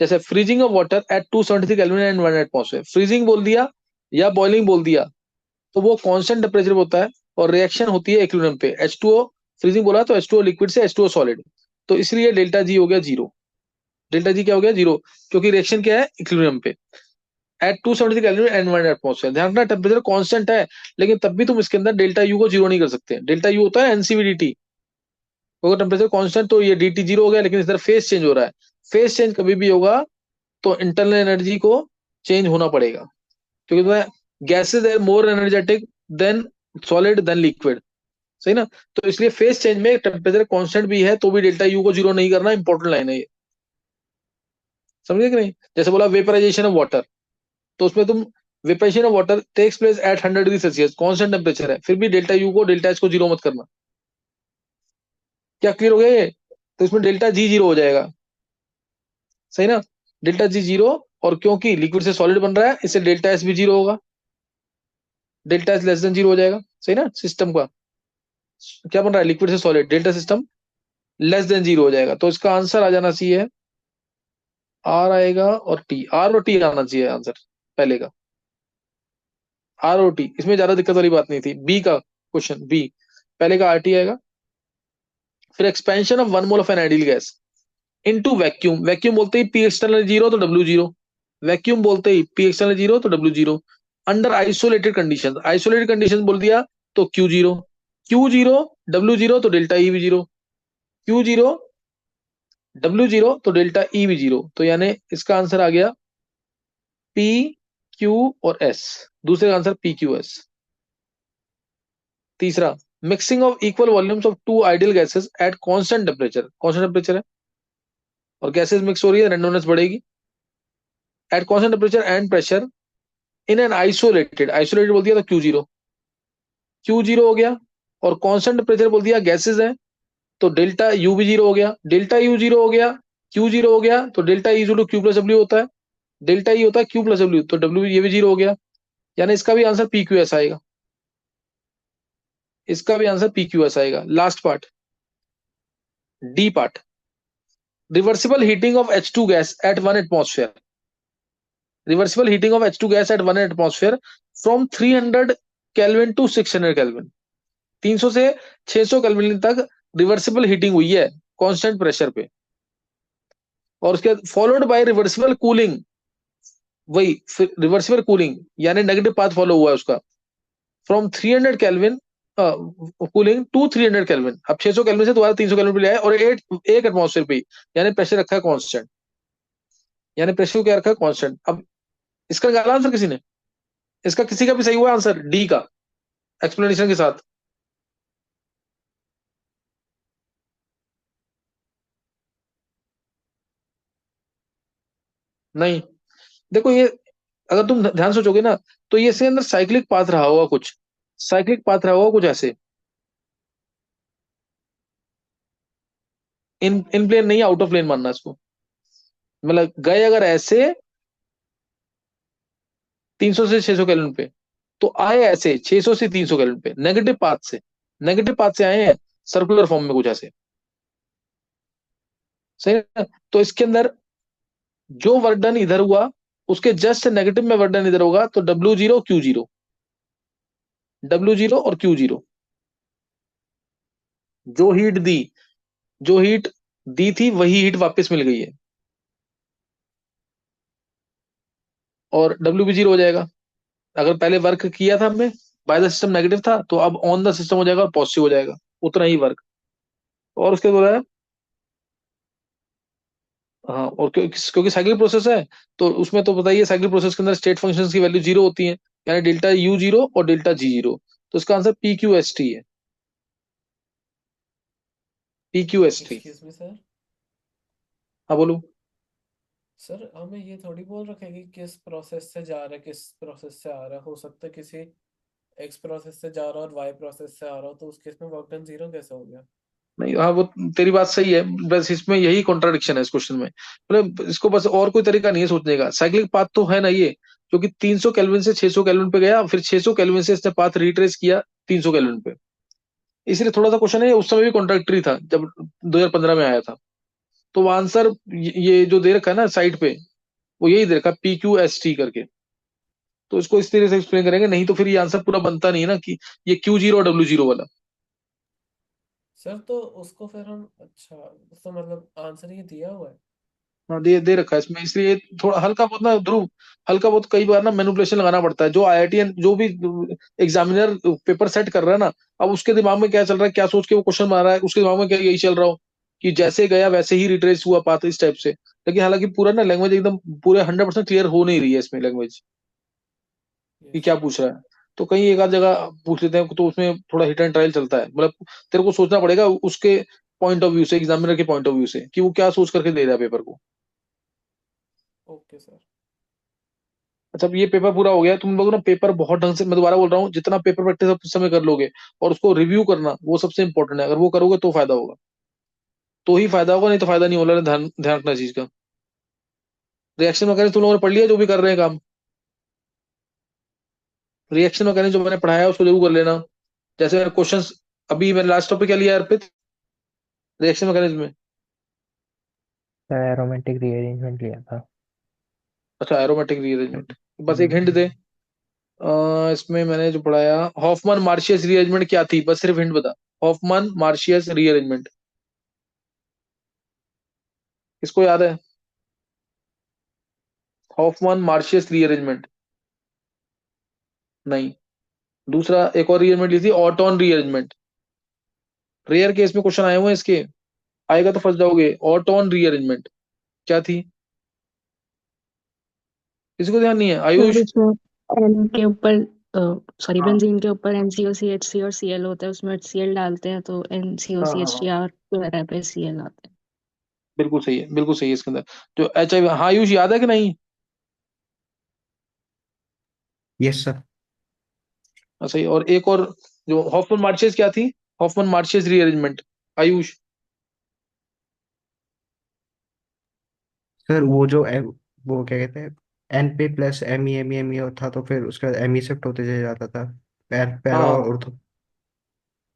जैसे freezing of water at 273 kelvin and 1 atmosphere, freezing बोल दिया या बॉइलिंग बोल दिया तो वो कांस्टेंट टेम्परेचर होता है और रिएक्शन होती है इक्विलिब्रियम पे। H2O फ्रीजिंग बोला तो H2O लिक्विड से H2O सॉलिड, तो इसलिए डेल्टा जी हो गया जीरो। डेल्टा जी क्या हो गया? जीरो, क्योंकि रिएक्शन क्या है? इक्विलिब्रियम पे एट 273 केल्विन एंड 1 एटमॉस्फेयर। ध्यान रखना टेम्परेचर कांस्टेंट है, लेकिन तब भी तुम इसके अंदर डेल्टा यू को जीरो नहीं कर सकते। डेल्टा यू होता है एनसीवीडीटी, अगर टेम्परेचर कांस्टेंट तो ये डीटी जीरो हो गया, लेकिन इस तरह फेस चेंज हो रहा है। फेस चेंज कभी भी होगा तो इंटरनल एनर्जी को चेंज होना पड़ेगा, क्योंकि तुम्हें gases are more energetic than solid than liquid, सही ना। तो इसलिए फेस चेंज में टेम्परेचर कांस्टेंट भी है तो भी डेल्टा यू को जीरो नहीं करना, इंपॉर्टेंट लाइन है ये, समझे कि नहीं। जैसे बोला वेपराइजेशन ऑफ वाटर, तो उसमें तुम vaporisation of water takes place at 100 degree Celsius, constant temperature है, फिर भी डेल्टा यू को डेल्टा एच को जीरो मत करना। क्या क्लियर हो गया ये? तो इसमें डेल्टा जी जीरो हो जाएगा, सही ना। डेल्टा जी जीरो, और क्योंकि लिक्विड से सॉलिड बन रहा है इससे डेल्टा एस भी जीरो होगा, delta S less than zero हो जाएगा, सही ना। सिस्टम का क्या बन रहा है? लिक्विड से solid, delta system less than zero हो जाएगा। तो इसका आंसर आ जाना चाहिए, आर आएगा और टी, आर और टी आना चाहिए आंसर पहले का, आर और टी। इसमें ज्यादा दिक्कत वाली बात नहीं थी। बी का क्वेश्चन, बी पहले का आर टी आएगा। फिर expansion of 1 mole of an ideal gas into vacuum, vacuum बोलते ही पी एक्सटर्नल जीरो तो डब्ल्यू जीरो, वैक्यूम बोलते ही पी एक्सटर्नल जीरो तो W zero. Under isolated condition, isolated condition बोल दिया तो Q zero, Q zero W zero तो delta ई भी zero, Q zero W zero तो डेल्टा ई भी जीरो। तो यानी इसका आंसर आ गया पी क्यू और एस, दूसरे का आंसर पी क्यू एस। तीसरा, mixing of equal volumes of two ideal gases at constant temperature, constant temperature है और गैसेस मिक्स हो रही है, रैंडमनेस बढ़ेगी। At constant temperature and pressure in an isolated, isolated बोल दिया तो क्यू जीरो, क्यू जीरो हो गया। और कांस्टेंट टेम्परेचर बोल दिया गैसेस है तो डेल्टा यू भी जीरो हो गया, डेल्टा यू जीरो हो गया, क्यू जीरो हो गया तो delta E to Q plus W होता है, डेल्टा ई होता है क्यू प्लस डब्ल्यू, तो डब्ल्यू ये भी जीरो हो गया। यानी इसका भी आंसर पी क्यू एस आएगा, इसका भी आंसर पी क्यू एस आएगा। Last part, D part, reversible heating of H2 gas at 1 atmosphere, reversible heating of H2 gas at 1 atmosphere from 300 kelvin to 600 kelvin, 300 से 600 केल्विन तक reversible heating हुई है constant pressure पे। और उसके बाद followed by reversible cooling, वही reversible cooling यानी नेगेटिव पाथ फॉलो हुआ है उसका, from 300 kelvin cooling to 300 kelvin. अब 600 केल्विन से दोबारा 300 केल्विन पे ले आए और एक एटमॉस्फेयर पे ही, यानी प्रेशर रखा है कांस्टेंट, यानी प्रेशर को क्या रखा है? कांस्टेंट। अब इसका निकाला आंसर किसी ने? इसका किसी का भी सही हुआ आंसर डी का, एक्सप्लेनेशन के साथ। नहीं, देखो ये अगर तुम ध्यान सोचोगे ना तो ये इसके अंदर साइक्लिक पाथ रहा होगा कुछ, साइक्लिक पाथ रहा होगा कुछ ऐसे, इन प्लेन नहीं, आउट ऑफ प्लेन मानना इसको। मतलब गए अगर ऐसे 300 से 600 केल्विन पे, तो आए ऐसे 600 से 300 केल्विन पे, नेगेटिव पाथ से, नेगेटिव पाथ से आए हैं सर्कुलर फॉर्म में कुछ ऐसे, सही है ना? तो इसके अंदर जो वर्क डन इधर हुआ उसके जस्ट नेगेटिव में वर्क डन इधर होगा, तो W zero Q zero, W zero और क्यू जीरो। जो हीट दी, जो हीट दी थी वही हीट वापस मिल गई है, और डब्ल्यू भी जीरो हो जाएगा। अगर पहले वर्क किया था हमने, बाय द सिस्टम नेगेटिव था, तो अब ऑन द सिस्टम हो जाएगा और पॉजिटिव हो जाएगा, उतना ही वर्क। और उसके बाद है, हाँ, और क्योंकि साइक्लिक प्रोसेस है तो उसमें तो बताइए साइक्लिक प्रोसेस के अंदर स्टेट फंक्शंस की वैल्यू जीरो होती है, यानी डेल्टा यू जीरो और डेल्टा जी जीरो। तो इसका answer P Q S T है, P Q S T. Excuse me sir, हाँ बोलो। सर हमें ये थोड़ी बोल रखे कि किस प्रोसेस से जा रहा है किस प्रोसेस से आ रहा है, हो सकता है किसी एक्स प्रोसेस से जा रहा है और वाई प्रोसेस से आ रहा हो, तो उस केस में वर्क डन जीरो कैसे हो गया? नहीं, हाँ वो तेरी बात सही है, बस इसमें यही कॉन्ट्राडिक्शन है इस क्वेश्चन में। मतलब इसको बस और कोई तरीका नहीं है सोचने का, साइक्लिक पाथ तो है ना ये, क्योंकि 300 केल्विन से 600 केल्विन पे गया, फिर 600 केल्विन से इसने पाथ रिट्रेस किया 300 केल्विन पे, इसलिए थोड़ा सा क्वेश्चन है, उस समय भी कॉन्ट्राडिक्टरी था जब 2015 में आया था। तो वो आंसर ये जो दे रखा है ना साइड पे, वो यही दे रखा है PQST करके। तो इसको इस तरह से एक्सप्लेन करेंगे, नहीं तो फिर ये आंसर पूरा बनता नहीं है ना कि ये Q0 और W0 वाला। सर तो उसको फिर हम, अच्छा, तो मतलब आंसर ये दिया हुआ है। हाँ, दे रखा है इसमें, इसलिए थोड़ा हल्का बहुत ना ध्रुव, हल्का बहुत कई बार ना मैनिपुलेशन लगाना पड़ता है। जो IITian जो भी एग्जामिनर पेपर सेट कर रहा है ना, अब उसके दिमाग में क्या चल रहा है, क्या सोच के वो क्वेश्चन बना रहा है, उसके दिमाग में क्या यही चल रहा हो कि जैसे गया वैसे ही रिट्रेस हुआ पाथ, इस टाइप से। लेकिन हालांकि पूरा ना लैंग्वेज एकदम पूरे 100% क्लियर हो नहीं रही है इसमें लैंग्वेज, कि यस क्या सर। पूछ रहा है। तो कहीं एक आध जगह पूछ लेते हैं, तो उसमें थोड़ा हिट एंड ट्रायल चलता है। मतलब तेरे को सोचना पड़ेगा उसके पॉइंट ऑफ व्यू से, एग्जामिनर के पॉइंट ऑफ व्यू से, कि वो क्या सोच करके दे रहा है पेपर को। Okay sir. अच्छा, अब ये पेपर पूरा हो गया, तुम लोग ना पेपर बहुत ढंग से, मैं दोबारा बोल रहा हूँ, जितना पेपर प्रैक्टिस आप इस समय कर लोगे और उसको रिव्यू करना, वो सबसे इंपॉर्टेंट है। अगर वो करोगे तो फायदा होगा, तो ही फायदा होगा, नहीं तो फायदा नहीं होगा। ध्यान ध्यान रखना चीज का। रिएक्शन मैकेनिज्म तुम लोगों ने पढ़ लिया, जो भी कर रहे हैं काम। रिएक्शन मैकेनिज्म जो मैंने पढ़ाया है उसको जरूर कर लेना। जैसे मैंने क्वेश्चन, अभी मैंने लास्ट टॉपिक क्या लिया है अर्पित, रिएक्शन मैकेनिज्म में? सर एरोमेटिक रीअरेंजमेंट लिया था। अच्छा, एरोमेटिक रीअरेंजमेंट। बस एक हिंट हम्म, दे। इसमें मैंने जो पढ़ाया, हॉफमैन मार्शियस रीअरेंजमेंट क्या थी, बस सिर्फ हिंट बता। हॉफमैन मार्शियस रीअरेंजमेंट किसको याद है? हॉफमैन मार्शियस रीअरेंजमेंट नहीं। दूसरा एक और रीअरेंजमेंट ली थी, ऑटोन रीअरेंजमेंट। रेयर केस में क्वेश्चन आए हुए हैं इसके, आएगा तो फंस जाओगे। ऑटोन रीअरेंजमेंट क्या थी, किसी को ध्यान नहीं है? सर आयुष? उसमें एन के ऊपर, सॉरी, हाँ बेंजीन के ऊपर NCOCH3 और Cl होता है, उसमें HCl डालते हैं तो हाँ हाँ हाँ, NCOCH3 वगैरह पे Cl आता है। बिल्कुल सही है, बिल्कुल सही है इसके अंदर। जो HIV, हाँ आयुष याद है कि नहीं? Yes sir. हाँ सही। और एक और जो हॉफमैन मार्शियस क्या थी, Hofmann Martius rearrangement, Ayush? Sir वो जो वो क्या कहते हैं, एन पे प्लस एम ई था, तो फिर उसका एम ई शिफ्ट होते चले जाता था, हाँ पैरा हाँ और हाँ तो।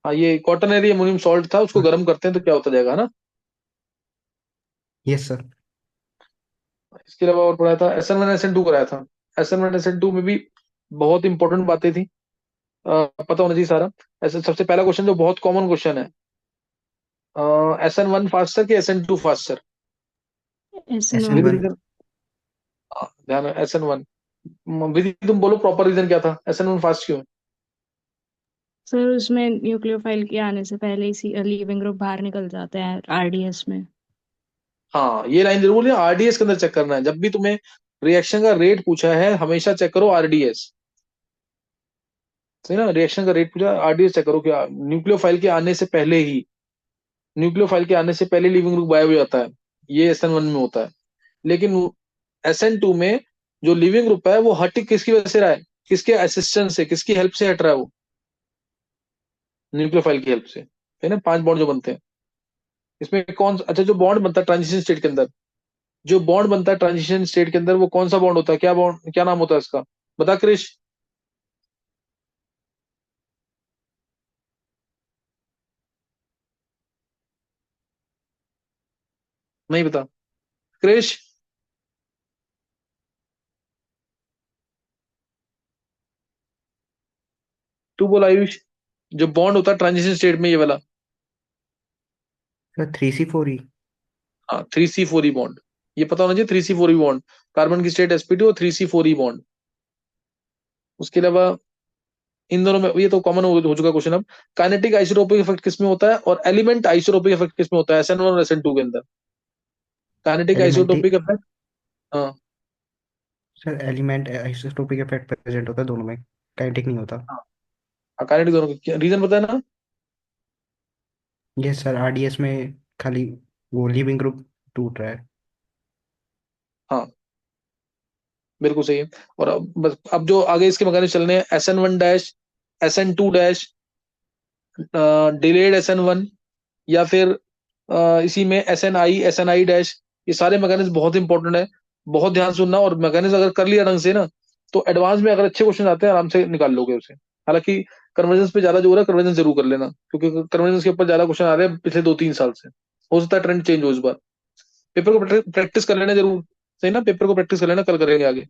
हाँ, ये क्वाटरनरी अमोनियम सॉल्ट था, उसको गर्म करते हैं तो क्या होता जाएगा, है ना? Yes sir. इसके अलावा और पढ़ाया था, SN1 SN2 कराया था। SN1 SN2 में भी बहुत इंपॉर्टेंट बातें थी, पता होना चाहिए सारा। ऐसे सबसे पहला क्वेश्चन जो बहुत कॉमन क्वेश्चन है, SN1 फास्टर कि SN2 faster? S N with SN1। One reason, ध्यान है SN1। विधि तुम बोलो, प्रॉपर रीजन क्या था, SN1 फास्ट क्यों है? सर उसमें न्यूक्लियोफाइल के आने से पहले ही लीविंग ग्रुप बाहर निकल जाते हैं RDS में। हाँ, ये लाइन जरूर बोलिए, RDS के अंदर चेक करना है। जब भी तुम्हें रिएक्शन का रेट पूछा है, हमेशा चेक करो RDS। सही ना, रिएक्शन का रेट पूछा, RDS चेक करो। क्या न्यूक्लियोफाइल के आने से पहले ही, न्यूक्लियोफाइल के आने से पहले लिविंग ग्रुप गायब हो जाता है, ये SN1 में होता है। लेकिन SN2 में जो लिविंग ग्रुप है वो हट किसकी वजह से रहा है, किसके असिस्टेंस से, किसकी हेल्प से हट रहा है वो? न्यूक्लियोफाइल की हेल्प से, है ना। 5 बॉन्ड जो बनते हैं इसमें, कौन, अच्छा जो बॉन्ड बनता है ट्रांजिशन स्टेट के अंदर, जो बॉन्ड बनता है ट्रांजिशन स्टेट के अंदर, वो कौन सा बॉन्ड होता है, क्या बॉन्ड, क्या नाम होता है इसका, बता क्रिश। नहीं बता क्रिश, तू बोल आयुष। जो बॉन्ड होता है ट्रांजिशन स्टेट में, ये वाला। Sir 3C4E। हाँ, 3C4E बॉन्ड, ये पता होना चाहिए। 3C4E बॉन्ड, कार्बन की स्टेट sp2 और 3C4E बॉन्ड। उसके अलावा इन दोनों में, ये तो कॉमन हो चुका क्वेश्चन। अब काइनेटिक आइसोट्रोपिक इफेक्ट किसमें होता है और एलिमेंट आइसोट्रोपिक इफेक्ट किसमें होता है, SN1 और SN2 के अंदर? काइनेटिक एलिमेंट्री आइसोट्रोपिक इफेक्ट, हाँ। Sir element isotopic effect present होता है दोनों में, काइनेटिक नहीं होता। हाँ, काइनेटिक दोनों का रीजन पता है ना? यस सर, आरडीएस में खाली वो लीविंग ग्रुप टूट रहा है। हाँ, बिल्कुल सही है। और अब बस, अब जो आगे इसके मैकेनिज्म चलने हैं, SN1 dash, SN2 dash, delayed SN1, या फिर इसी में SNI डैश, ये सारे मैकेनिज्म बहुत इंपॉर्टेंट है। बहुत ध्यान सुनना, और मैकेनिज्म अगर कर लिया ढंग से ना, तो एडवांस में अगर अच्छे क्वेश्चन आते हैं आराम से निकाल लोगे उसे। हालांकि कन्वर्जेंस पे ज्यादा जोर है, कन्वर्जेंस जरूर कर लेना, क्योंकि कन्वर्जेंस के ऊपर ज्यादा क्वेश्चन आ रहे हैं पिछले 2-3 साल से। हो सकता है ट्रेंड चेंज हो इस बार। पेपर को प्रैक्टिस कर लेना जरूर। सही ना, पेपर को प्रैक्टिस कर लेना, कल करेंगे आगे।